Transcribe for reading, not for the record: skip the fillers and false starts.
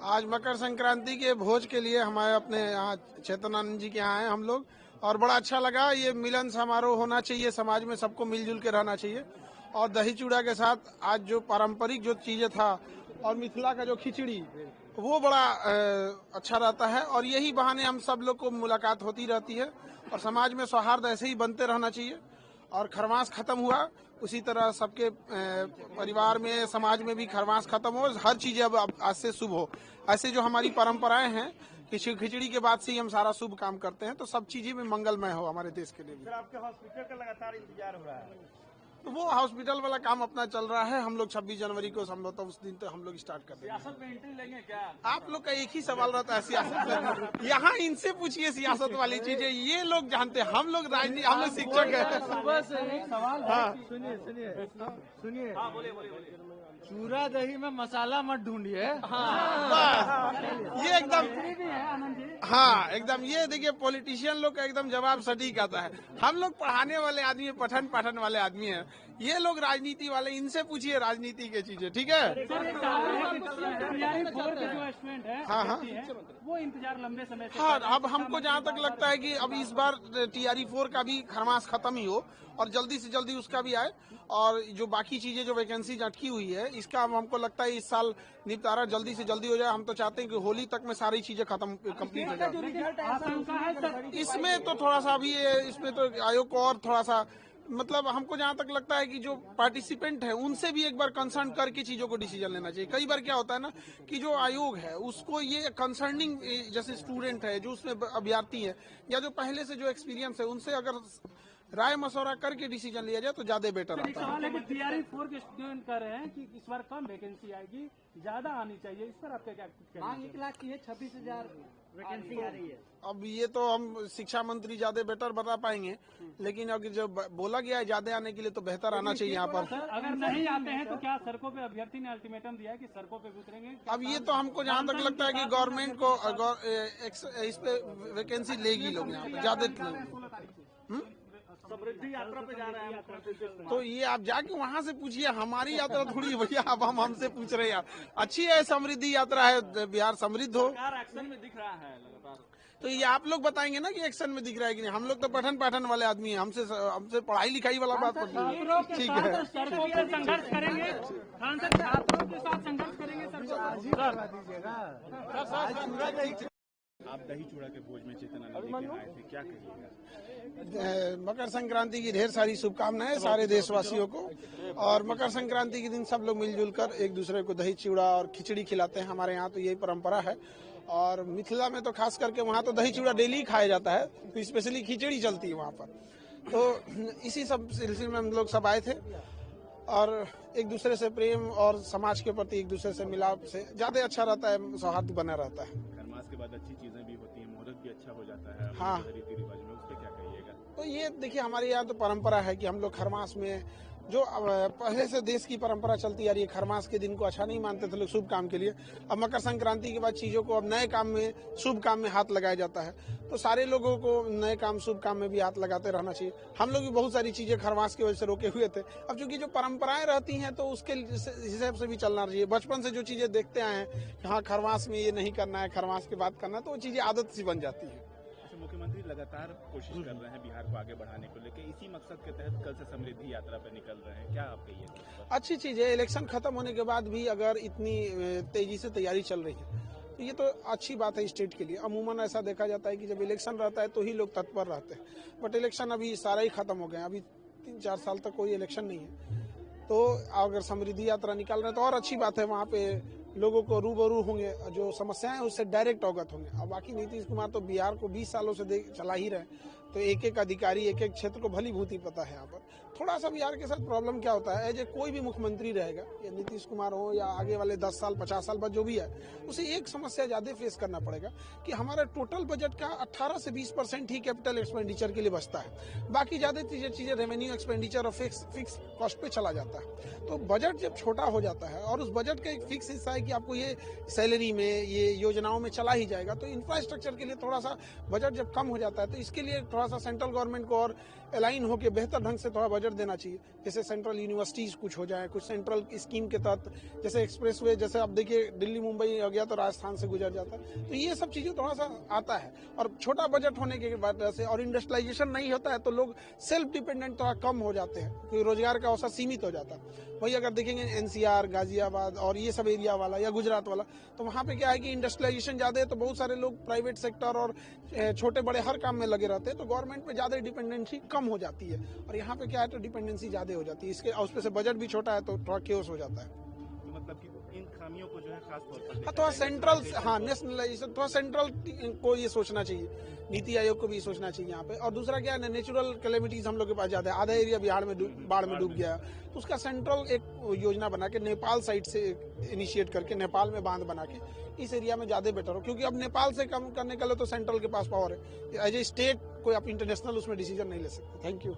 आज मकर संक्रांति के भोज के लिए हमारे अपने यहाँ चेतनानंद जी के यहाँ आए हम लोग, और बड़ा अच्छा लगा। ये मिलन समारोह होना चाहिए, समाज में सबको मिलजुल के रहना चाहिए। और दही चूड़ा के साथ आज जो पारंपरिक जो चीजें था और मिथिला का जो खिचड़ी, वो बड़ा अच्छा रहता है। और यही बहाने हम सब लोग को मुलाकात होती रहती है और समाज में सौहार्द ऐसे ही बनते रहना चाहिए। और खरमास खत्म हुआ, उसी तरह सबके परिवार में, समाज में भी खरमास खत्म हो, हर चीज अब आज से शुभ हो। ऐसे जो हमारी परंपराएं हैं कि खिचड़ी के बाद से ही हम सारा शुभ काम करते हैं, तो सब चीजें में मंगलमय हो हमारे देश के लिए भी। सर, आपके हॉस्पिटल का लगातार इंतजार हो रहा है, तो वो हॉस्पिटल वाला काम अपना चल रहा है। हम लोग 26 जनवरी को संभवतः उस दिन तो हम लोग स्टार्ट कर देंगे। सियासत में एंट्री लेंगे क्या? आप लोग का एक ही सवाल रहता है सियासत में। यहाँ इनसे पूछिए सियासत वाली चीजें, ये लोग जानते हैं। हम लोग राजनीति, हम लोग शिक्षक हैं। सुबह से एक सवाल है। सुनिए, हाँ, बोलिए। चूरा दही में मसाला मत ढूंढिए। बस ये एकदम, हाँ एकदम, ये देखिए पॉलिटिशियन लोग का एकदम जवाब सटीक आता है। हम लोग पढ़ाने वाले आदमी, पठन पाठन वाले आदमी हैं। ये लोग राजनीति वाले, इनसे पूछिए राजनीति की चीजें, ठीक है। हाँ, वो इंतजार लंबे समय से। हाँ, अब हमको जहाँ तक लगता है कि अब इस बार TRE-4 का भी खरमास खत्म ही हो और जल्दी से जल्दी उसका भी आए। और जो बाकी चीजें जो वैकेंसी अटकी हुई है, इसका हमको लगता है इस साल निपटारा जल्दी से जल्दी हो जाए। हम तो चाहते हैं कि होली तक में सारी चीजें कंप्लीट हो जाए। इसमें तो थोड़ा सा अभी इसमें तो आयोग को और थोड़ा सा, मतलब हमको जहाँ तक लगता है कि जो पार्टिसिपेंट है उनसे भी एक बार कंसर्न करके चीजों को डिसीजन लेना चाहिए। कई बार क्या होता है ना कि जो आयोग है उसको ये कंसर्निंग, जैसे स्टूडेंट है जो उसमें अभ्यर्थी है या जो पहले से जो एक्सपीरियंस है, उनसे अगर राय मशवरा करके डिसीजन लिया जाए तो ज्यादा बेटर आता है। सवाल है कि TRE-4 के स्टूडेंट कह रहे हैं कि इस बार कम वैकेंसी आएगी, ज्यादा आनी चाहिए। इस पर आपका क्या कहना है? मांग 1 लाख की है, 26,000 वैकेंसी आ रही है। अब ये तो हम शिक्षा मंत्री ज्यादा बेटर बता पाएंगे, लेकिन अगर जब बोला गया है ज्यादा आने के लिए तो बेहतर आना चाहिए यहाँ पर। अगर नहीं आते हैं तो क्या सड़कों पे अभ्यर्थी ने अल्टीमेटम दिया है कि सड़कों पे उतरेंगे? अब ये तो हमको जहाँ तक लगता है कि गवर्नमेंट को इस पे वैकेंसी लेगी लोग यहाँ पे ज्यादा। समृद्धि यात्रा पे जा रहे हैं तो ये आप जाके वहाँ से पूछिए, हमारी यात्रा थोड़ी भैया अब हम हमसे पूछ रहे हैं। अच्छी है, समृद्धि यात्रा है, बिहार समृद्ध हो। एक्शन में दिख रहा है लगातार। तो ये आप लोग बताएंगे ना कि एक्शन में दिख रहा है कि नहीं। हम लोग तो पठन पाठन वाले आदमी हैं, हमसे पढ़ाई लिखाई वाला बात पड़ती है। ठीक है, संघर्ष करेंगे, छात्रों के साथ संघर्ष करेंगे। आप दही चूड़ा के भोज में चेतनानंद जी के आए थे, क्या कहिएगा? मकर संक्रांति की ढेर सारी शुभकामनाएं सारे देशवासियों को। और मकर संक्रांति के दिन सब लोग मिलजुल कर एक दूसरे को दही चूड़ा और खिचड़ी खिलाते हैं। हमारे यहाँ तो यही परंपरा है। और मिथिला में तो खास करके वहाँ तो दही चूड़ा डेली ही खाया जाता है, तो स्पेशली खिचड़ी चलती है वहाँ पर। तो इसी सब सिलसिले में हम लोग सब आए थे और एक दूसरे से प्रेम और समाज के प्रति एक दूसरे से मिलाप से ज्यादा अच्छा रहता है, सौहार्द बना रहता है। खरमास के बाद अच्छी चीजें भी होती हैं, मुहूर्त भी अच्छा हो जाता है। हाँ, रीति रिवाज में उस पर क्या कहिएगा? तो ये देखिए हमारे यहाँ तो परंपरा है कि हम लोग खरमास में, जो पहले से देश की परंपरा चलती आ रही है, खरमास के दिन को अच्छा नहीं मानते थे लोग शुभ काम के लिए। अब मकर संक्रांति के बाद चीजों को अब नए काम में, शुभ काम में हाथ लगाया जाता है। तो सारे लोगों को नए काम, शुभ काम में भी हाथ लगाते रहना चाहिए। हम लोग भी बहुत सारी चीजें खरमास की वजह से रोके हुए थे। अब चूंकि जो परंपराएं रहती हैं तो उसके हिसाब से भी चलना चाहिए। बचपन से जो चीजें देखते आए हैं कि हाँ खरमास में ये नहीं करना है, खरमास के बाद करना है, तो वो चीजें आदत सी बन जाती है। मुख्यमंत्री लगातार कोशिश कर रहे हैं बिहार को आगे बढ़ाने को लेकर, इसी मकसद के तहत कल से समृद्धि यात्रा पर निकल रहे हैं, क्या आप कहिए? अच्छी चीज है। इलेक्शन खत्म होने के बाद भी अगर इतनी तेजी से तैयारी चल रही है तो ये तो अच्छी बात है स्टेट के लिए। अमूमन ऐसा देखा जाता है कि जब इलेक्शन रहता है तो ही लोग तत्पर रहते हैं, बट इलेक्शन अभी सारा ही खत्म हो गया। अभी 3-4 साल तक कोई इलेक्शन नहीं है। तो अगर समृद्धि यात्रा निकाल रहे हैं तो और अच्छी बात है। वहाँ पे लोगों को रूबरू होंगे, जो समस्याएं उससे डायरेक्ट अवगत होंगे। अब बाकी नीतीश कुमार तो बिहार को 20 सालों से चला ही रहे, तो एक एक अधिकारी, एक एक क्षेत्र को भली भूति पता है। यहाँ पर थोड़ा सा बिहार के साथ प्रॉब्लम क्या होता है, एज कोई भी मुख्यमंत्री रहेगा, या नीतीश कुमार हो या आगे वाले 10 साल 50 साल बाद जो भी है, उसे एक समस्या ज्यादा फेस करना पड़ेगा कि हमारा टोटल बजट का 18 से 20% ही कैपिटल एक्सपेंडिचर के लिए बचता है। बाकी ज्यादा चीजें रेवेन्यू एक्सपेंडिचर और फिक्स कॉस्ट पे चला जाता है। तो बजट जब छोटा हो जाता है और उस बजट का एक फिक्स हिस्सा है कि आपको ये सैलरी में, ये योजनाओं में चला ही जाएगा, तो इंफ्रास्ट्रक्चर के लिए थोड़ा सा बजट जब कम हो जाता है तो इसके लिए थोड़ा थोड़ा सा सेंट्रल गवर्नमेंट को और अलाइन होकर बेहतर ढंग से थोड़ा बजट देना चाहिए। जैसे सेंट्रल यूनिवर्सिटीज कुछ हो जाए, कुछ सेंट्रल स्कीम के तहत, जैसे एक्सप्रेसवे, जैसे अब देखिए दिल्ली मुंबई हो गया तो राजस्थान से गुजर जाता है, तो ये सब चीजें थोड़ा सा आता है। और छोटा बजट होने के वजह से और इंडस्ट्रियलाइजेशन नहीं होता है तो लोग सेल्फ डिपेंडेंट थोड़ा कम हो जाते हैं, क्योंकि रोजगार का अवसर सीमित हो जाता है। वही अगर देखेंगे एनसीआर, गाजियाबाद और ये सब एरिया वाला या गुजरात वाला, तो वहाँ पे क्या है कि इंडस्ट्रियलाइजेशन ज्यादा है, तो बहुत सारे लोग प्राइवेट सेक्टर और छोटे बड़े हर काम में लगे रहते हैं, तो गवर्नमेंट पे ज्यादा डिपेंडेंसी कम हो जाती है। और यहाँ पे क्या है तो डिपेंडेंसी ज्यादा हो जाती है, इसके उस पे से बजट भी छोटा है तो थोड़ा केओस हो जाता है। तो मतलब कि इन खामियों को जो है खास तौर पर हाँ, थोड़ा सेंट्रल, हाँ नेशनलाइजेशन, थोड़ा सेंट्रल को ये सोचना चाहिए, नीति आयोग को भी सोचना चाहिए यहाँ पे। और दूसरा क्या है, नेचुरल कैलेमिटीज हम लोग के पास ज्यादा है, आधा एरिया बिहार में बाढ़ में डूब गया, तो उसका सेंट्रल एक योजना बना के नेपाल साइड से इनिशिएट करके नेपाल में बांध बना के इस एरिया में ज्यादा बेटर हो, क्योंकि अब नेपाल से कम करने के लिए तो सेंट्रल के पास पावर है। एज ए स्टेट कोई आप इंटरनेशनल उसमें डिसीजन नहीं ले सकते। Thank you.